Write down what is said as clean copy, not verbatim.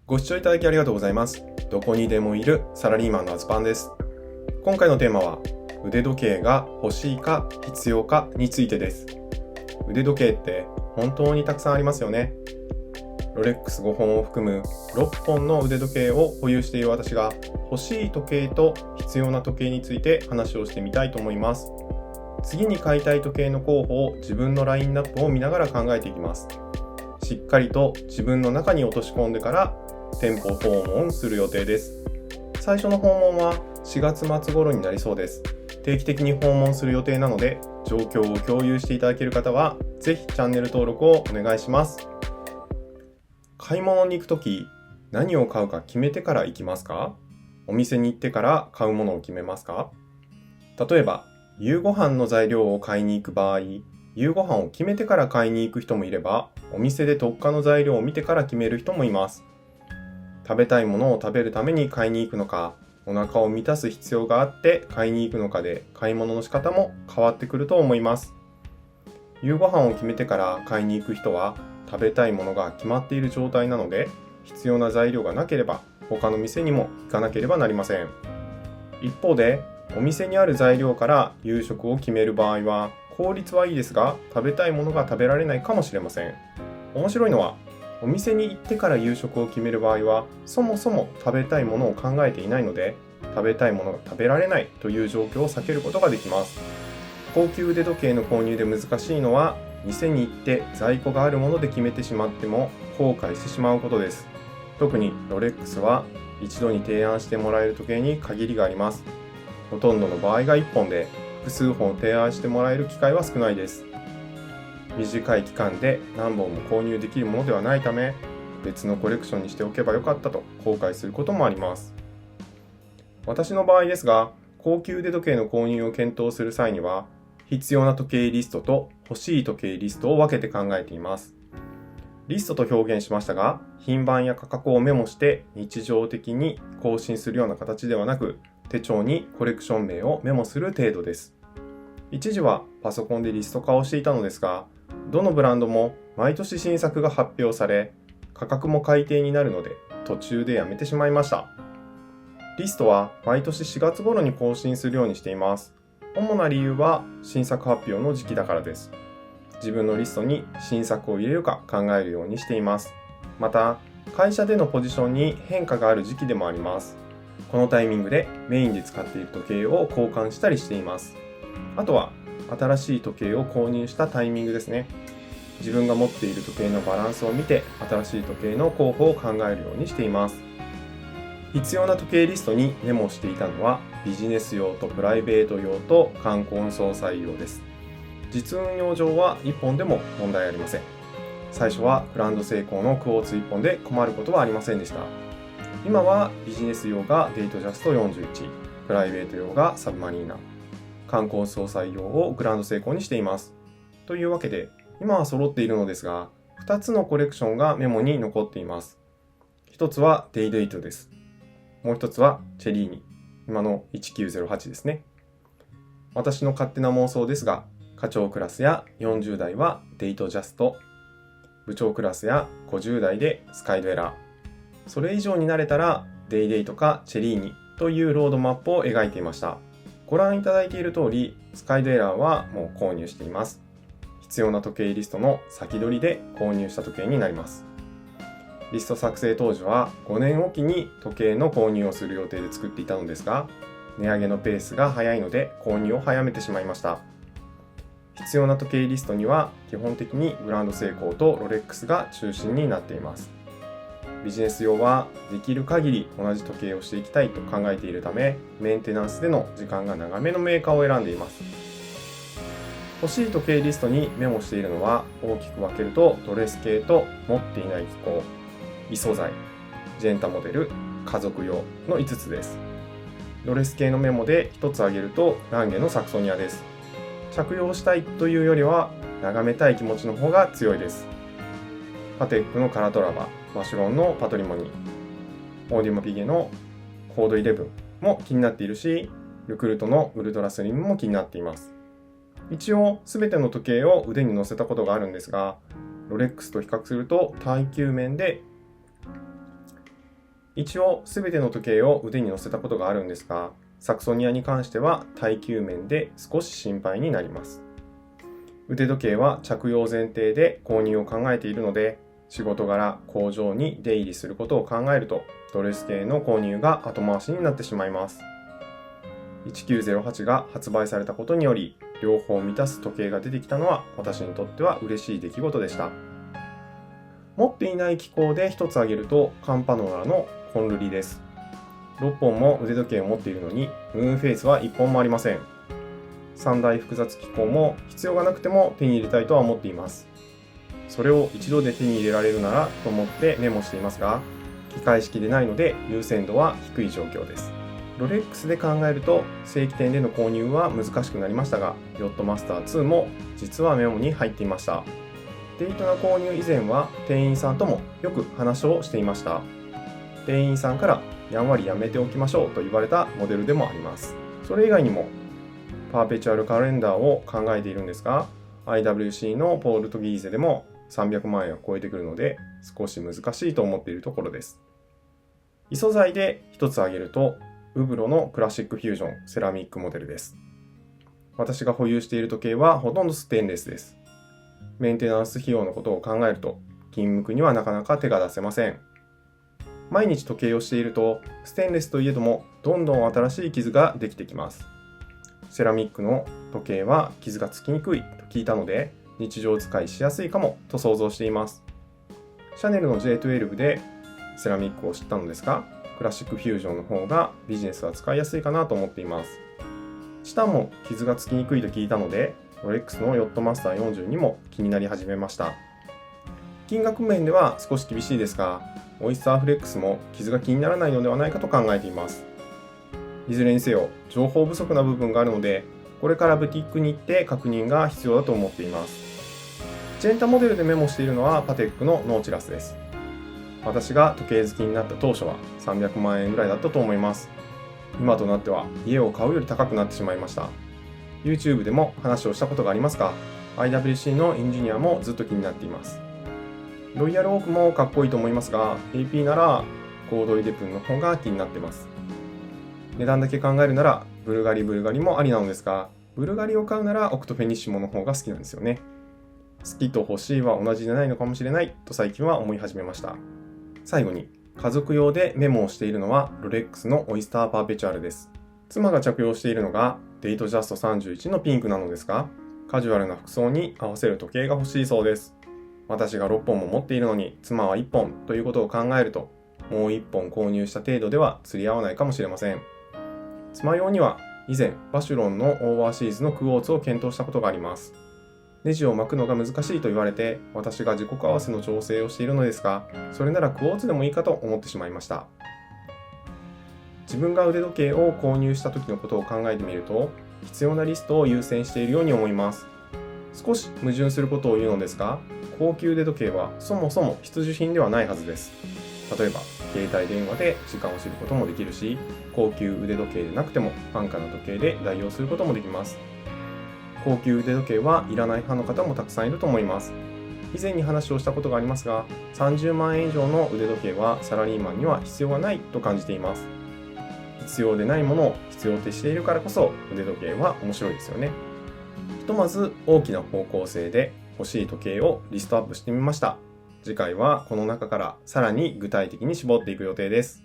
ご視聴いただきありがとうございます。どこにでもいるサラリーマンのあずぱんです。今回のテーマは腕時計が欲しいか必要かについてです。腕時計って本当にたくさんありますよね。ロレックス5本を含む6本の腕時計を保有している私が欲しい時計と必要な時計について話をしてみたいと思います。次に買いたい時計の候補を自分のラインナップを見ながら考えていきます。しっかりと自分の中に落とし込んでから店舗訪問する予定です。最初の訪問は4月末頃になりそうです。定期的に訪問する予定なので、状況を共有していただける方はぜひチャンネル登録をお願いします。買い物に行くとき、何を買うか決めてから行きますか？お店に行ってから買うものを決めますか？例えば、夕ご飯の材料を買いに行く場合、夕ご飯を決めてから買いに行く人もいれば、お店で特価の材料を見てから決める人もいます。食べたいものを食べるために買いに行くのか、お腹を満たす必要があって買いに行くのかで、買い物の仕方も変わってくると思います。夕ご飯を決めてから買いに行く人は、食べたいものが決まっている状態なので、必要な材料がなければ他の店にも行かなければなりません。一方で、お店にある材料から夕食を決める場合は、効率はいいですが、食べたいものが食べられないかもしれません。面白いのは、お店に行ってから夕食を決める場合は、そもそも食べたいものを考えていないので、食べたいものが食べられないという状況を避けることができます。高級腕時計の購入で難しいのは、店に行って在庫があるもので決めてしまっても後悔してしまうことです。特にロレックスは一度に提案してもらえる時計に限りがあります。ほとんどの場合が1本で、複数本提案してもらえる機会は少ないです。短い期間で何本も購入できるものではないため、別のコレクションにしておけばよかったと後悔することもあります。私の場合ですが、高級腕時計の購入を検討する際には、必要な時計リストと欲しい時計リストを分けて考えています。リストと表現しましたが、品番や価格をメモして日常的に更新するような形ではなく、手帳にコレクション名をメモする程度です。一時はパソコンでリスト化をしていたのですが、どのブランドも毎年新作が発表され、価格も改定になるので途中でやめてしまいました。リストは毎年4月頃に更新するようにしています。主な理由は新作発表の時期だからです。自分のリストに新作を入れるか考えるようにしています。また、会社でのポジションに変化がある時期でもあります。このタイミングでメインで使っている時計を交換したりしています。あとは、新しい時計を購入したタイミングですね。自分が持っている時計のバランスを見て、新しい時計の候補を考えるようにしています。必要な時計リストにメモしていたのは、ビジネス用とプライベート用と冠婚葬祭用です。実運用上は1本でも問題ありません。最初はグランドセイコーのクォーツ1本で困ることはありませんでした。今はビジネス用がデイトジャスト41、プライベート用がサブマリーナ、冠婚葬祭用をグランドセイコーにしています。というわけで、今は揃っているのですが、2つのコレクションがメモに残っています。1つはデイデイトです。もう1つはチェリーニ、今の1908ですね。私の勝手な妄想ですが、課長クラスや40代はデイトジャスト、部長クラスや50代でスカイドエラー、それ以上になれたらデイデイとかチェリーニというロードマップを描いていました。ご覧いただいている通り、スカイドエラーはもう購入しています。必要な時計リストの先取りで購入した時計になります。リスト作成当時は5年おきに時計の購入をする予定で作っていたのですが、値上げのペースが早いので購入を早めてしまいました。必要な時計リストには基本的にグランドセイコーとロレックスが中心になっています。ビジネス用はできる限り同じ時計をしていきたいと考えているため、メンテナンスでの時間が長めのメーカーを選んでいます。欲しい時計リストにメモしているのは大きく分けるとドレス系と持っていない機構、異素材、ジェンタモデル、家族用の5つです。ドレス系のメモで1つ挙げるとランゲのサクソニアです。着用したいというよりは眺めたい気持ちの方が強いです。パテックのカラトラバ、マシュロンのパトリモニー、オーディモピゲのコード11も気になっているし、ルクルトのウルトラスリムも気になっています。一応全ての時計を腕に乗せたことがあるんですが、ロレックスと比較すると耐久面で一応全ての時計を腕に乗せたことがあるんですが、サクソニアに関しては耐久面で少し心配になります。腕時計は着用前提で購入を考えているので、仕事柄工場に出入りすることを考えると、ドレス系の購入が後回しになってしまいます。1908が発売されたことにより、両方を満たす時計が出てきたのは私にとっては嬉しい出来事でした。持っていない機構で一つ挙げると、カンパノーラのコンルリです。6本も腕時計を持っているのに、ムーンフェイスは1本もありません。三大複雑機構も必要がなくても手に入れたいとは思っています。それを一度で手に入れられるならと思ってメモしていますが、機械式でないので優先度は低い状況です。ロレックスで考えると正規店での購入は難しくなりましたが、ヨットマスター2も実はメモに入っていました。デイトナ購入以前は店員さんともよく話をしていました。店員さんからやんわりやめておきましょうと言われたモデルでもあります。それ以外にもパーペチュアルカレンダーを考えているんですが、 IWC のポールとギーゼでも300万円を超えてくるので少し難しいと思っているところです。異素材で一つ挙げると、ウブロのクラシックフュージョンセラミックモデルです。私が保有している時計はほとんどステンレスです。メンテナンス費用のことを考えると、金無垢にはなかなか手が出せません。毎日時計をしていると、ステンレスといえどもどんどん新しい傷ができてきます。セラミックの時計は傷がつきにくいと聞いたので、日常使いしやすいかもと想像しています。シャネルの J12 でセラミックを知ったのですが、クラシックフュージョンの方がビジネスは使いやすいかなと思っています。チタンも傷がつきにくいと聞いたので、ロレックスのヨットマスター42も気になり始めました。金額面では少し厳しいですが、オイスターフレックスも傷が気にならないのではないかと考えています。いずれにせよ情報不足な部分があるので、これからブティックに行って確認が必要だと思っています。ジェンタモデルでメモしているのはパテックのノーチラスです。私が時計好きになった当初は300万円ぐらいだったと思います。今となっては家を買うより高くなってしまいました。YouTube でも話をしたことがありますが、 IWC のエンジニアもずっと気になっています。ロイヤルオークもかっこいいと思いますが、 AP ならコードイデプンの方が気になってます。値段だけ考えるならブルガリもありなのですが、ブルガリを買うならオクトフェニッシモの方が好きなんですよね。好きと欲しいは同じじゃないのかもしれないと最近は思い始めました。最後に、家族用でメモをしているのはロレックスのオイスターパーペチュアルです。妻が着用しているのがデイトジャスト31のピンクなのですが、カジュアルな服装に合わせる時計が欲しいそうです。私が6本も持っているのに妻は1本ということを考えると、もう1本購入した程度では釣り合わないかもしれません。妻用には以前バシュロンのオーバーシーズのクォーツを検討したことがあります。ネジを巻くのが難しいと言われて、私が時刻合わせの調整をしているのですが、それならクォーツでもいいかと思ってしまいました。自分が腕時計を購入した時のことを考えてみると、必要なリストを優先しているように思います。少し矛盾することを言うのですが、高級腕時計はそもそも必需品ではないはずです。例えば携帯電話で時間を知ることもできるし、高級腕時計でなくても安価な時計で代用することもできます。高級腕時計はいらない派の方もたくさんいると思います。以前に話をしたことがありますが、30万円以上の腕時計はサラリーマンには必要がないと感じています。必要でないものを必要としているからこそ腕時計は面白いですよね。ひとまず大きな方向性で欲しい時計をリストアップしてみました。次回はこの中からさらに具体的に絞っていく予定です。